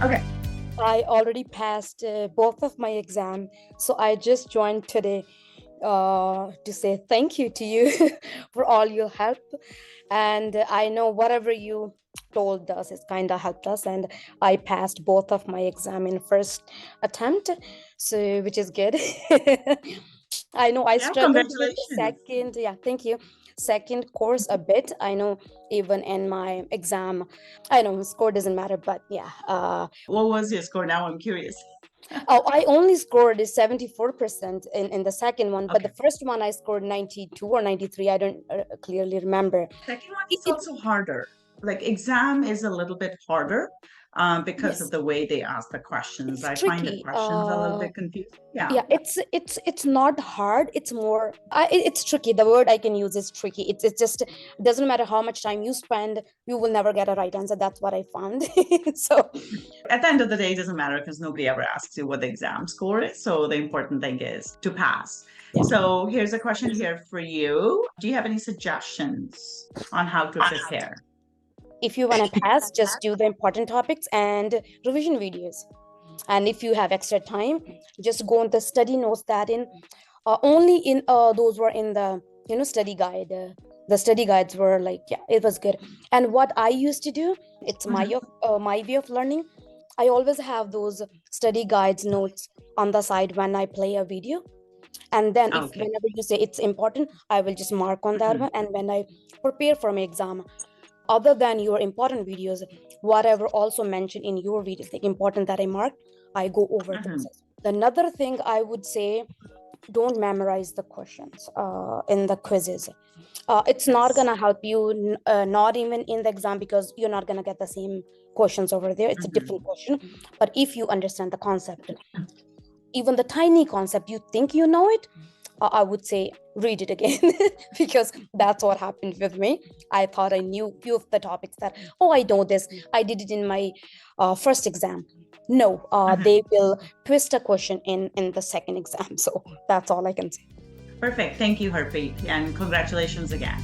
Okay. I already passed both of my exam, so I just joined today to say thank you to you for all your help. And I know whatever you told us, it's kind of helped us. And I passed both of my exam in first attempt, so which is good. I know I Yeah, struggled with the congratulations. second, yeah, thank you. Second course a bit. I know even in my exam, I know score doesn't matter, but yeah. What was your score now? I'm curious. Oh, I only scored 74% in the second one, but the Okay. first one I scored 92 or 93. I don't clearly remember. Second one It, is it also harder. Like exam is a little bit harder because of yes, the way they ask the questions. it's I find the tricky. questions a little bit confusing. Yeah. Yeah, it's not hard. It's more it's tricky. The word I can use is tricky. It's just it doesn't matter how much time you spend, you will never get a right answer. That's what I found. So At the end of the day, it doesn't matter because nobody ever asks you what the exam score is. So the important thing is to pass. yeah. So here's a question here for you. Do you have any suggestions on how to prepare? If you want to pass, just do the important topics and revision videos. And if you have extra time, just go on the study notes that in only in those were in the study guide. The study guides were like, yeah, it was good. And what I used to do, it's Mhm. my way of learning. I always have those study guides notes on the side when I play a video. And then if Okay. whenever you say it's important, I will just mark on that Mhm. one. And when I prepare for my exam, other than your important videos, whatever also mentioned in your videos, like important that I marked, I go over those. Mhm. Another thing I would say, don't memorize the questions in the quizzes. It's not Yes. gonna help you, not even in the exam, because you're not gonna get the same questions over there. It's a different Mhm. question. But if you understand the concept, even the tiny concept, you think you know it, I would say read it again because that's what happened with me. I thought I knew few of the topics that, oh, I know this. I did it in my first exam. No, Mhm. they will twist a question in the second exam. So that's all I can say. Perfect. Thank you, Harpreet, and congratulations again.